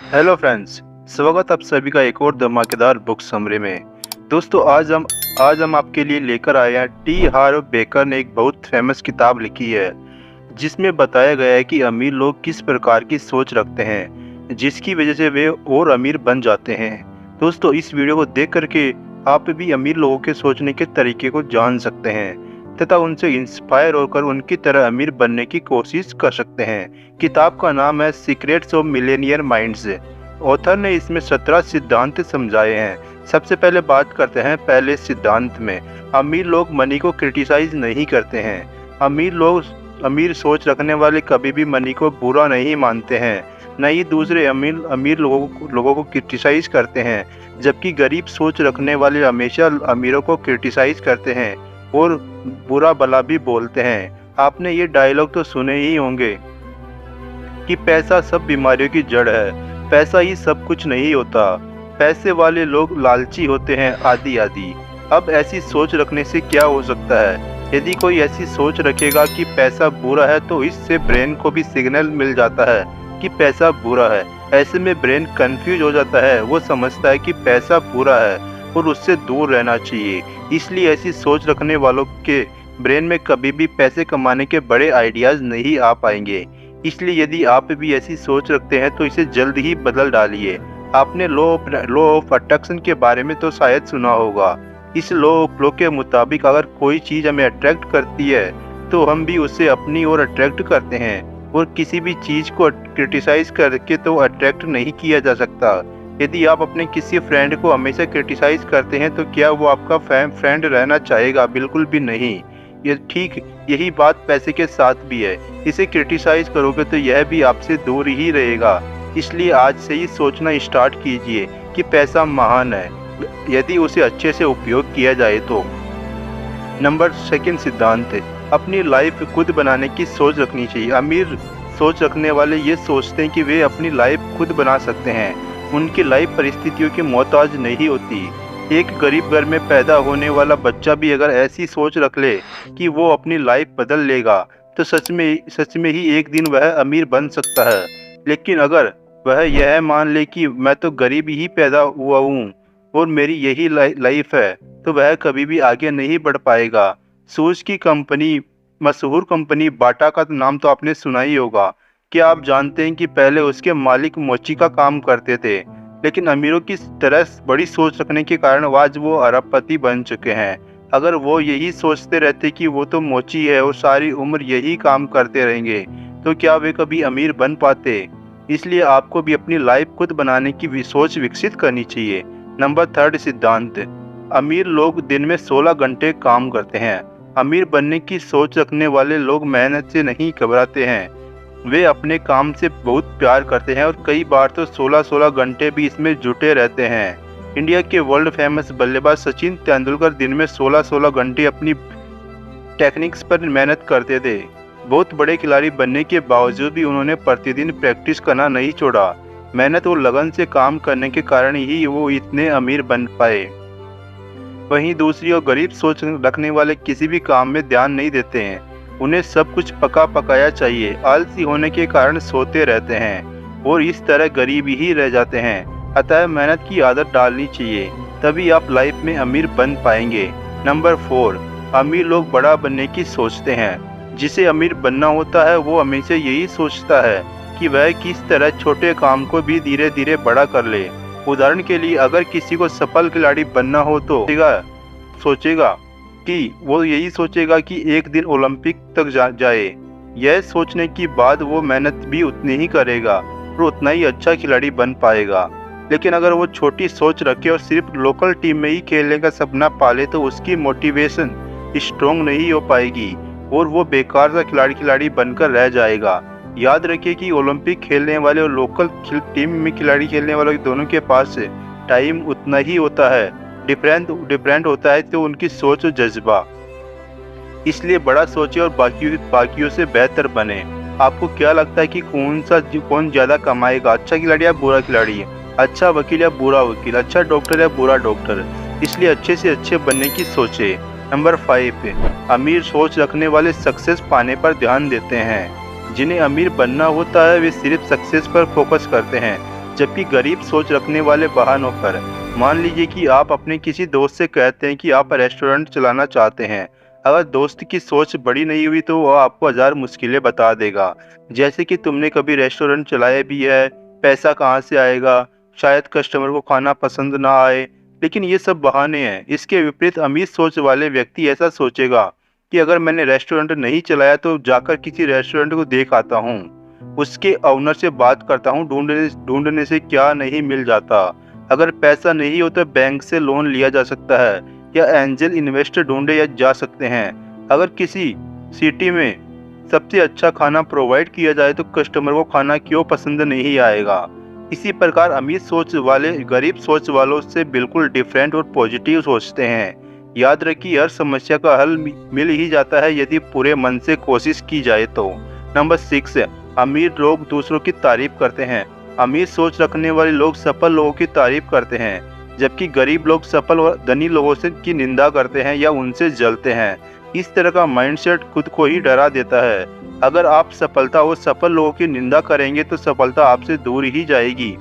Hello friends, स्वागत आप सभी का एक और धमाकेदार बुक समरी में। दोस्तों, आज हम आपके लिए लेकर आए हैं टी हार्व बेकर ने एक बहुत फेमस किताब लिखी है जिसमें बताया गया है कि अमीर लोग किस प्रकार की सोच रखते हैं जिसकी वजह से वे और अमीर बन जाते हैं। दोस्तों, इस वीडियो को देख करके आप भी अमीर लोगों के सोचने के तरीके को जान सकते हैं तथा उनसे इंस्पायर होकर उनकी तरह अमीर बनने की कोशिश कर सकते हैं। किताब का नाम है secrets of Millionaire minds. Author ने इसमें 17 सिद्धांत समझाए हैं। सबसे पहले बात करते हैं पहले सिद्धांत में। अमीर लोग मनी को क्रिटिसाइज नहीं करते हैं। अमीर सोच रखने वाले कभी भी मनी को बुरा नहीं मानते हैं, न ही दूसरे अमीर लोगों को क्रिटिसाइज करते हैं, जबकि गरीब सोच रखने वाले हमेशा अमीरों को क्रिटिसाइज करते हैं और बुरा भला भी बोलते हैं। आपने ये डायलॉग तो सुने ही होंगे कि पैसा सब बीमारियों की जड़ है। पैसा ही सब कुछ नहीं होता, पैसे वाले लोग लालची होते हैं, आदि आदि। अब ऐसी सोच रखने से क्या हो सकता है? यदि कोई ऐसी सोच रखेगा कि पैसा बुरा है तो इससे ब्रेन को भी सिग्नल मिल जाता है कि पैसा बुरा है। ऐसे में ब्रेन कंफ्यूज हो जाता है, वो समझता है कि पैसा बुरा है और उससे दूर रहना चाहिए। इसलिए ऐसी सोच रखने वालों के ब्रेन में कभी भी पैसे कमाने के बड़े आइडियाज़ नहीं आ पाएंगे। इसलिए यदि आप भी ऐसी सोच रखते हैं तो इसे जल्द ही बदल डालिए। आपने लॉ ऑफ अट्रैक्शन के बारे में तो शायद सुना होगा। इस लॉ के मुताबिक अगर कोई चीज़ हमें अट्रैक्ट करती है तो हम भी उसे अपनी ओर अट्रैक्ट करते हैं, और किसी भी चीज़ को क्रिटिसाइज करके तो अट्रैक्ट नहीं किया जा सकता। यदि आप अपने किसी फ्रेंड को हमेशा क्रिटिसाइज करते हैं तो क्या वो आपका फ्रेंड रहना चाहेगा? बिल्कुल भी नहीं। यही बात पैसे के साथ भी है। इसे क्रिटिसाइज करोगे तो यह भी आपसे दूर ही रहेगा। इसलिए आज से ही सोचना स्टार्ट कीजिए कि पैसा महान है यदि उसे अच्छे से उपयोग किया जाए तो। नंबर सेकंड सिद्धांत है अपनी लाइफ खुद बनाने की सोच रखनी चाहिए। अमीर सोच रखने वाले ये सोचते हैं कि वे अपनी लाइफ खुद बना सकते हैं। उनकी लाइफ परिस्थितियों की मोहताज नहीं होती। एक गरीब घर में पैदा होने वाला बच्चा भी अगर ऐसी सोच रख ले कि वो अपनी लाइफ बदल लेगा तो सच में ही एक दिन वह अमीर बन सकता है। लेकिन अगर वह यह मान ले कि मैं तो गरीब ही पैदा हुआ हूँ और मेरी यही लाइफ है, तो वह कभी भी आगे नहीं बढ़ पाएगा। शूज की मशहूर कंपनी बाटा का नाम तो आपने सुना ही होगा। क्या आप जानते हैं कि पहले उसके मालिक मोची का काम करते थे, लेकिन अमीरों की तरह बड़ी सोच रखने के कारण आज वो अरबपति बन चुके हैं। अगर वो यही सोचते रहते कि वो तो मोची है और सारी उम्र यही काम करते रहेंगे, तो क्या वे कभी अमीर बन पाते? इसलिए आपको भी अपनी लाइफ खुद बनाने की सोच विकसित करनी चाहिए। नंबर थर्ड सिद्धांत, अमीर लोग दिन में 16 घंटे काम करते हैं। अमीर बनने की सोच रखने वाले लोग मेहनत से नहीं घबराते हैं। वे अपने काम से बहुत प्यार करते हैं और कई बार तो 16-16 घंटे भी इसमें जुटे रहते हैं। इंडिया के वर्ल्ड फेमस बल्लेबाज सचिन तेंदुलकर दिन में 16-16 घंटे अपनी टेक्निक्स पर मेहनत करते थे। बहुत बड़े खिलाड़ी बनने के बावजूद भी उन्होंने प्रतिदिन प्रैक्टिस करना नहीं छोड़ा। मेहनत और लगन से काम करने के कारण ही वो इतने अमीर बन पाए। वहीं दूसरी ओर गरीब सोच रखने वाले किसी भी काम में ध्यान नहीं देते हैं। उन्हें सब कुछ पका पकाया चाहिए। आलसी होने के कारण सोते रहते हैं और इस तरह गरीब ही रह जाते हैं। अतः मेहनत की आदत डालनी चाहिए, तभी आप लाइफ में अमीर बन पाएंगे। नंबर 4, अमीर लोग बड़ा बनने की सोचते हैं। जिसे अमीर बनना होता है वो हमेशा यही सोचता है कि वह किस तरह छोटे काम को भी धीरे धीरे बड़ा कर ले। उदाहरण के लिए, अगर किसी को सफल खिलाड़ी बनना हो तो वो यही सोचेगा कि एक दिन ओलंपिक तक जाए। यह सोचने के बाद वो मेहनत भी उतनी ही करेगा और उतना ही अच्छा खिलाड़ी बन पाएगा। लेकिन अगर वो छोटी सोच रखे और सिर्फ लोकल टीम में ही खेलने का सपना पाले तो उसकी मोटिवेशन स्ट्रॉन्ग नहीं हो पाएगी और वो बेकार सा खिलाड़ी बनकर रह जाएगा। याद रखिए कि ओलंपिक खेलने वाले और लोकल टीम में खिलाड़ी खेलने वालों दोनों के पास टाइम उतना ही होता है। डिफरेंट होता है तो उनकी सोच और जज्बा। इसलिए बड़ा सोचे और बाकियों से बेहतर बने। आपको क्या लगता है कि कौन ज़्यादा कमाएगा? अच्छा खिलाड़ी या बुरा खिलाड़ी? अच्छा वकील या बुरा वकील? अच्छा डॉक्टर या बुरा डॉक्टर? इसलिए अच्छे से अच्छे बनने की सोचे। नंबर 5, अमीर सोच रखने वाले सक्सेस पाने पर ध्यान देते हैं। जिन्हें अमीर बनना होता है वे सिर्फ सक्सेस पर फोकस करते हैं। जबकि गरीब सोच रखने वाले बहानों पर। मान लीजिए कि आप अपने किसी दोस्त से कहते हैं कि आप रेस्टोरेंट चलाना चाहते हैं। अगर दोस्त की सोच बड़ी नहीं हुई तो वह आपको 1000 मुश्किलें बता देगा, जैसे कि तुमने कभी रेस्टोरेंट चलाया भी है, पैसा कहाँ से आएगा, शायद कस्टमर को खाना पसंद ना आए। लेकिन ये सब बहाने हैं। इसके विपरीत अमीर सोच वाले व्यक्ति ऐसा सोचेगा कि अगर मैंने रेस्टोरेंट नहीं चलाया तो जाकर किसी रेस्टोरेंट को देख आता हूँ, उसके ओनर से बात करता हूँ, ढूंढने से क्या नहीं मिल जाता। अगर पैसा नहीं हो तो बैंक से लोन लिया जा सकता है या एंजल इन्वेस्टर ढूंढे या जा सकते हैं। अगर किसी सिटी में सबसे अच्छा खाना प्रोवाइड किया जाए तो कस्टमर को खाना क्यों पसंद नहीं आएगा। इसी प्रकार अमीर सोच वाले गरीब सोच वालों से बिल्कुल डिफरेंट और पॉजिटिव सोचते हैं। याद रखिए, हर समस्या का हल मिल ही जाता है यदि पूरे मन से कोशिश की जाए तो। नंबर 6, अमीर लोग दूसरों की तारीफ करते हैं। अमीर सोच रखने वाले लोग सफल लोगों की तारीफ करते हैं, जबकि गरीब लोग सफल और धनी लोगों से की निंदा करते हैं या उनसे जलते हैं। इस तरह का माइंडसेट खुद को ही डरा देता है। अगर आप सफलता और सफल लोगों की निंदा करेंगे तो सफलता आपसे दूर ही जाएगी,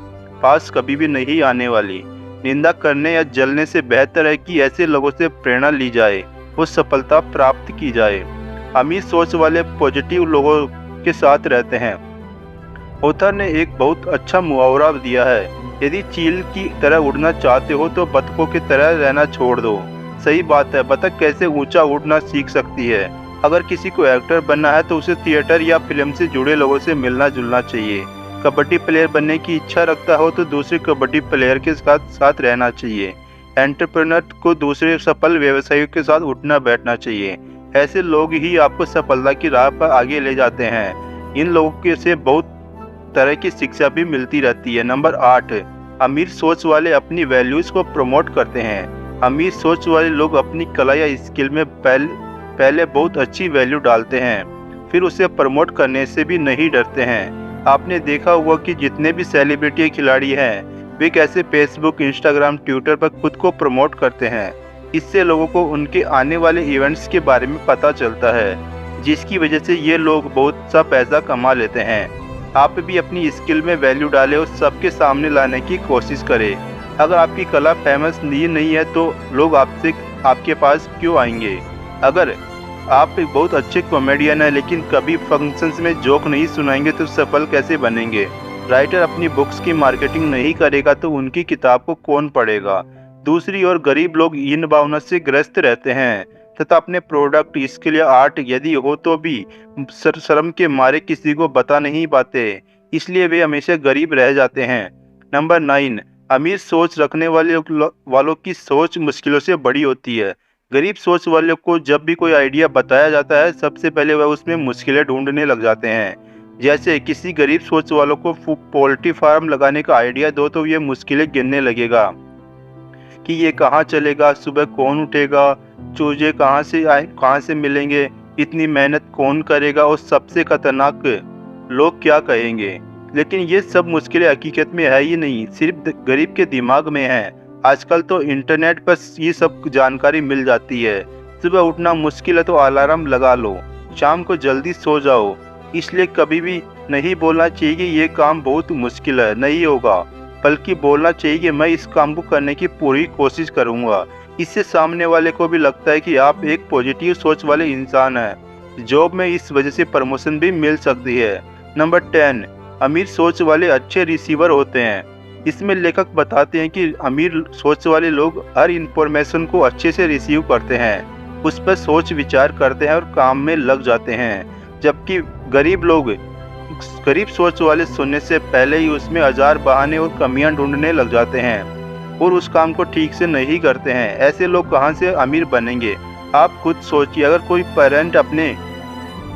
पास कभी भी नहीं आने वाली। निंदा करने या जलने से बेहतर है कि ऐसे लोगों से प्रेरणा ली जाए और सफलता प्राप्त की जाए। अमीर सोच वाले पॉजिटिव लोगों के साथ रहते हैं। ऑथर ने एक बहुत अच्छा मुहावरा दिया है, यदि चील की तरह उड़ना चाहते हो तो बतखों की तरह रहना छोड़ दो। सही बात है, बतख कैसे ऊंचा उड़ना सीख सकती है। अगर किसी को एक्टर बनना है तो उसे थिएटर या फिल्म से जुड़े लोगों से मिलना जुलना चाहिए। कबड्डी प्लेयर बनने की इच्छा रखता हो तो दूसरे कबड्डी प्लेयर के साथ रहना चाहिए। एंटरप्रेन्योर को दूसरे सफल व्यवसायियों के साथ उठना बैठना चाहिए। ऐसे लोग ही आपको सफलता की राह पर आगे ले जाते हैं। इन लोगों के से बहुत तरह की शिक्षा भी मिलती रहती है। नंबर 8, अमीर सोच वाले अपनी वैल्यूज को प्रमोट करते हैं। अमीर सोच वाले लोग अपनी कला या स्किल में पहले बहुत अच्छी वैल्यू डालते हैं, फिर उसे प्रमोट करने से भी नहीं डरते हैं। आपने देखा होगा कि जितने भी सेलिब्रिटी खिलाड़ी हैं वे कैसे फेसबुक, इंस्टाग्राम, ट्विटर पर खुद को प्रमोट करते हैं। इससे लोगों को उनके आने वाले इवेंट्स के बारे में पता चलता है, जिसकी वजह से ये लोग बहुत सा पैसा कमा लेते हैं। आप भी अपनी स्किल में वैल्यू डालें और सबके सामने लाने की कोशिश करें। अगर आपकी कला फेमस नहीं है तो लोग आपके पास क्यों आएंगे। अगर आप एक बहुत अच्छे कॉमेडियन हैं लेकिन कभी फंक्शंस में जोक नहीं सुनाएंगे तो सफल कैसे बनेंगे। राइटर अपनी बुक्स की मार्केटिंग नहीं करेगा तो उनकी किताब को कौन पढ़ेगा। दूसरी ओर गरीब लोग इन भावना से ग्रस्त रहते हैं तथा अपने प्रोडक्ट, स्किल या आर्ट यदि हो तो भी शर्म के मारे किसी को बता नहीं पाते, इसलिए वे हमेशा गरीब रह जाते हैं। नंबर 9, अमीर सोच रखने वालों की सोच मुश्किलों से बड़ी होती है। गरीब सोच वालों को जब भी कोई आइडिया बताया जाता है सबसे पहले वह उसमें मुश्किलें ढूंढने लग जाते हैं। जैसे किसी गरीब सोच वालों को पोल्ट्री फार्म लगाने का आइडिया दो तो ये मुश्किलें गिनने लगेगा कि ये कहाँ चलेगा, सुबह कौन उठेगा, चूजे कहाँ से मिलेंगे, इतनी मेहनत कौन करेगा और सबसे खतरनाक लोग क्या कहेंगे। लेकिन ये सब मुश्किलें हकीकत में है ही नहीं, सिर्फ गरीब के दिमाग में है। आजकल तो इंटरनेट पर ये सब जानकारी मिल जाती है। सुबह उठना मुश्किल है तो अलार्म लगा लो, शाम को जल्दी सो जाओ। इसलिए कभी भी नहीं बोलना चाहिए कि ये काम बहुत मुश्किल है, नहीं होगा, बल्कि बोलना चाहिए कि मैं इस काम को करने की पूरी कोशिश करूँगा। इससे सामने वाले को भी लगता है कि आप एक पॉजिटिव सोच वाले इंसान हैं। जॉब में इस वजह से प्रमोशन भी मिल सकती है। नंबर 10, अमीर सोच वाले अच्छे रिसीवर होते हैं। इसमें लेखक बताते हैं कि अमीर सोच वाले लोग हर इंफॉर्मेशन को अच्छे से रिसीव करते हैं, उस पर सोच विचार करते हैं और काम में लग जाते हैं। जबकि गरीब सोच वाले सुनने से पहले ही उसमें 1000 बहाने और कमियां ढूंढने लग जाते हैं और उस काम को ठीक से नहीं करते हैं। ऐसे लोग कहां से अमीर बनेंगे। आप खुद सोचिए, अगर कोई पेरेंट अपने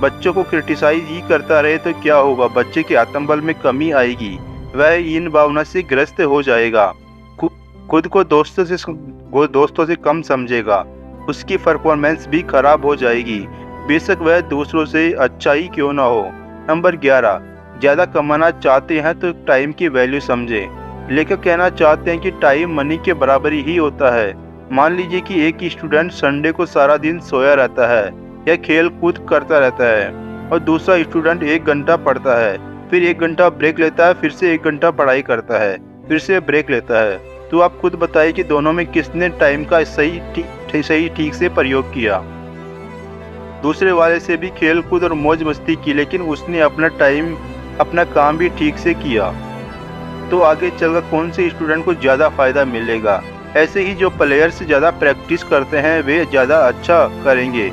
बच्चों को क्रिटिसाइज ही करता रहे तो क्या होगा। बच्चे के आत्मबल में कमी आएगी, वह इन भावना से ग्रस्त हो जाएगा, खुद को दोस्तों से कम समझेगा, उसकी परफॉर्मेंस भी खराब हो जाएगी, बेशक वह दूसरों से अच्छा ही क्यों ना हो। नंबर 11, ज़्यादा कमाना चाहते हैं तो टाइम की वैल्यू समझें। लेखक कहना चाहते हैं कि टाइम मनी के बराबर ही होता है। मान लीजिए कि एक स्टूडेंट संडे को सारा दिन सोया रहता है या खेल कूद करता रहता है और दूसरा स्टूडेंट 1 घंटा पढ़ता है। फिर 1 घंटा ब्रेक लेता है, फिर से 1 घंटा पढ़ाई करता है, फिर से ब्रेक लेता है। तो आप खुद बताइए कि दोनों में किसने टाइम का सही ठीक से प्रयोग किया। दूसरे वाले से भी खेल कूद और मौज मस्ती की, लेकिन उसने अपना काम भी ठीक से किया। तो आगे चलकर कौन से स्टूडेंट को ज़्यादा फायदा मिलेगा? ऐसे ही जो प्लेयर्स ज़्यादा प्रैक्टिस करते हैं वे ज़्यादा अच्छा करेंगे,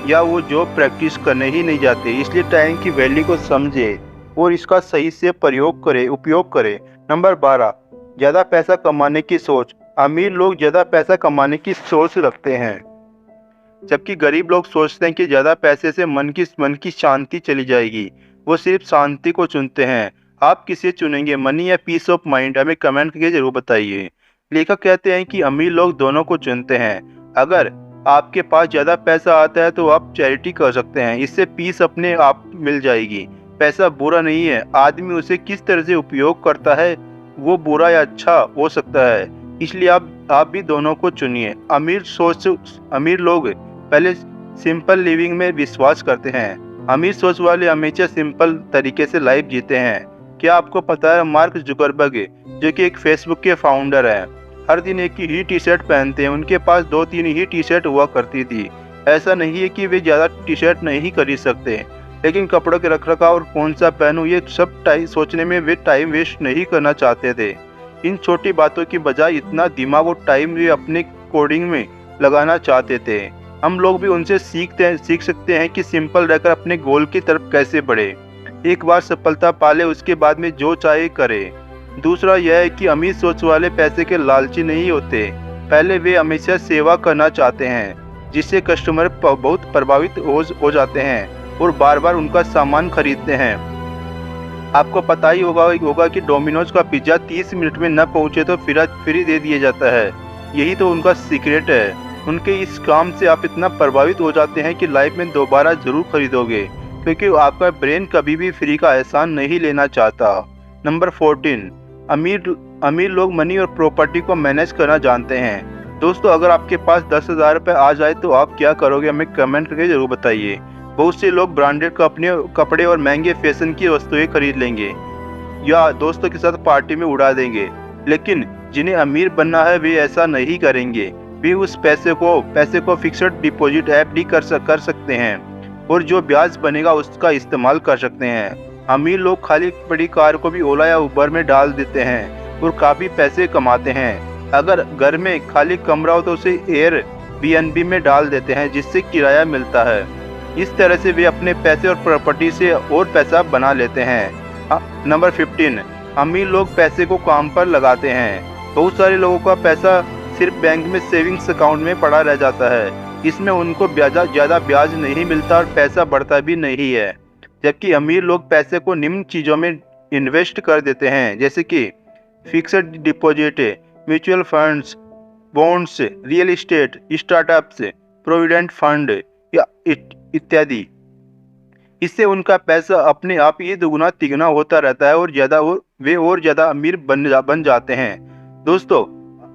या वो जो प्रैक्टिस करने ही नहीं जाते। इसलिए टाइम की वैल्यू को समझे और इसका सही से उपयोग करें। नंबर 12, ज़्यादा पैसा कमाने की सोच। अमीर लोग ज़्यादा पैसा कमाने की सोच रखते हैं, जबकि गरीब लोग सोचते हैं कि ज़्यादा पैसे से मन की शांति चली जाएगी। वो सिर्फ शांति को चुनते हैं। आप किसे चुनेंगे, मनी या पीस ऑफ माइंड? हमें कमेंट करके जरूर बताइए। लेखक कहते हैं कि अमीर लोग दोनों को चुनते हैं। अगर आपके पास ज़्यादा पैसा आता है तो आप चैरिटी कर सकते हैं, इससे पीस अपने आप मिल जाएगी। पैसा बुरा नहीं है, आदमी उसे किस तरह से उपयोग करता है वो बुरा या अच्छा हो सकता है। इसलिए आप भी दोनों को चुनिए। अमीर लोग पहले सिंपल लिविंग में विश्वास करते हैं। अमीर सोच वाले हमेशा सिंपल तरीके से लाइफ जीते हैं। क्या आपको पता है मार्क जुकरबर्ग, जो कि एक फेसबुक के फाउंडर हैं, हर दिन एक ही टी शर्ट पहनते हैं। उनके पास 2-3 ही टी शर्ट हुआ करती थी। ऐसा नहीं है कि वे ज़्यादा टी शर्ट नहीं खरीद सकते, लेकिन कपड़ों के रखरखाव और कौन सा पहनूं ये सब सोचने में वे टाइम वेस्ट नहीं करना चाहते थे। इन छोटी बातों की बजाय इतना दिमाग और टाइम वे अपने कोडिंग में लगाना चाहते थे। हम लोग भी उनसे सीख सकते हैं कि सिंपल रहकर अपने गोल की तरफ कैसे बढ़े। एक बार सफलता पाले उसके बाद में जो चाहे करे। दूसरा यह है कि अमीर सोच वाले पैसे के लालची नहीं होते। पहले वे हमेशा सेवा करना चाहते हैं, जिससे कस्टमर बहुत प्रभावित हो जाते हैं और बार बार उनका सामान खरीदते हैं। आपको पता ही होगा कि डोमिनोज का पिज्ज़ा 30 मिनट में न पहुंचे तो फ्री दे दिया जाता है। यही तो उनका सीक्रेट है। उनके इस काम से आप इतना प्रभावित हो जाते हैं कि लाइफ में दोबारा ज़रूर खरीदोगे, क्योंकि आपका ब्रेन कभी भी फ्री का एहसान नहीं लेना चाहता। नंबर 14, अमीर लोग मनी और प्रॉपर्टी को मैनेज करना जानते हैं। दोस्तों, अगर आपके पास 10,000 रुपये आ जाए तो आप क्या करोगे? हमें कमेंट करके जरूर बताइए। बहुत से लोग ब्रांडेड कपड़े और महंगे फैशन की वस्तुएं खरीद लेंगे या दोस्तों के साथ पार्टी में उड़ा देंगे, लेकिन जिन्हें अमीर बनना है वे ऐसा नहीं करेंगे। वे उस पैसे को फिक्स्ड डिपॉजिट एफडी कर सकते हैं और जो ब्याज बनेगा उसका इस्तेमाल कर सकते हैं। अमीर लोग खाली बड़ी कार को भी ओला या उबर में डाल देते हैं और काफ़ी पैसे कमाते हैं। अगर घर में खाली कमरा हो तो उसे एयरबीएनबी में डाल देते हैं, जिससे किराया मिलता है। इस तरह से वे अपने पैसे और प्रॉपर्टी से और पैसा बना लेते हैं। नंबर 15, अमीर लोग पैसे को काम पर लगाते हैं। बहुत सारे लोगों का पैसा सिर्फ बैंक में सेविंग्स अकाउंट में पड़ा रह जाता है। इसमें उनको ज़्यादा ब्याज नहीं मिलता और पैसा बढ़ता भी नहीं है। जबकि अमीर लोग पैसे को निम्न चीज़ों में इन्वेस्ट कर देते हैं, जैसे कि fixed deposit, mutual funds, bonds, real estate, startups, provident fund या इत्यादि। इससे उनका पैसा अपने आप ही दुगुना तिगुना होता रहता है और वे और ज़्यादा अमीर बन जाते हैं। दोस्तों,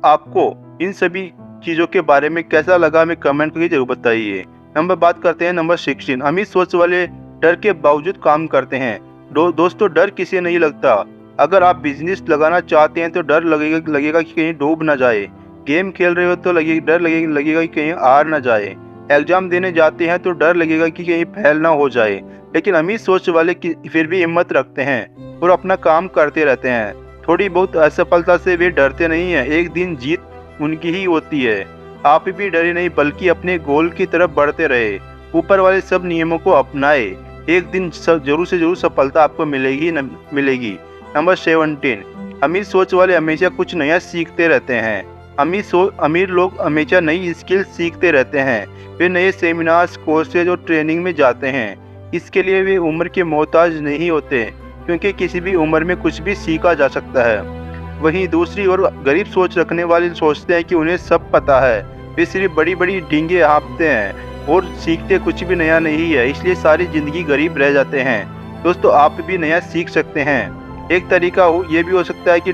आपको इन सभी चीज़ों के बारे में कैसा लगा हमें कमेंट करके जरूर बताइए। बात करते हैं नंबर 16, अमीर सोच वाले डर के बावजूद काम करते हैं। दोस्तों, डर किसे नहीं लगता। अगर आप बिजनेस लगाना चाहते हैं तो डर लगेगा कि कहीं डूब ना जाए। गेम खेल रहे हो तो डर लगेगा कि कहीं हार ना जाए। एग्जाम देने जाते हैं तो डर लगेगा कि कहीं फेल ना हो जाए। लेकिन अमीर सोच वाले फिर भी हिम्मत रखते हैं और अपना काम करते रहते हैं। थोड़ी बहुत असफलता से वे डरते नहीं हैं। एक दिन जीत उनकी ही होती है। आप भी डरे नहीं, बल्कि अपने गोल की तरफ बढ़ते रहे। ऊपर वाले सब नियमों को अपनाए, एक दिन जरूर से जरूर सफलता आपको मिलेगी। नंबर 17, अमीर सोच वाले हमेशा कुछ नया सीखते रहते हैं। अमीर लोग हमेशा नई स्किल सीखते रहते हैं। वे नए सेमिनार्स, कोर्सेज और ट्रेनिंग में जाते हैं। इसके लिए वे उम्र के मोहताज नहीं होते, क्योंकि किसी भी उम्र में कुछ भी सीखा जा सकता है। वहीं दूसरी ओर गरीब सोच रखने वाले सोचते हैं कि उन्हें सब पता है। वे सिर्फ बड़ी बड़ी डींगे हाँफते हैं और सीखते कुछ भी नया नहीं है, इसलिए सारी ज़िंदगी गरीब रह जाते हैं। दोस्तों, आप भी नया सीख सकते हैं। एक तरीका ये भी हो सकता है कि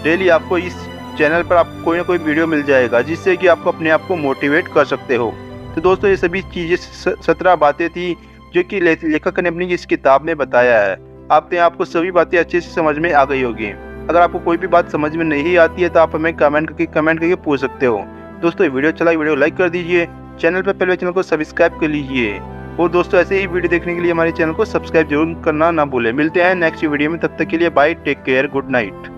डेली आपको इस चैनल पर आपको कोई ना कोई वीडियो मिल जाएगा, जिससे कि आपको अपने आप को मोटिवेट कर सकते हो। तो दोस्तों, ये सभी चीज़ें 17 बातें थी जो कि लेखक ने अपनी इस किताब में बताया है। आपको सभी बातें अच्छे से समझ में आ गई होगी। अगर आपको कोई भी बात समझ में नहीं आती है तो आप हमें कमेंट करके पूछ सकते हो। दोस्तों वीडियो लाइक कर दीजिए, चैनल पर पहले चैनल को सब्सक्राइब कर लीजिए और दोस्तों ऐसे ही वीडियो देखने के लिए हमारे चैनल को सब्सक्राइब जरूर करना ना भूलें। मिलते हैं नेक्स्ट वीडियो में, तब तक के लिए bye, take care, good night.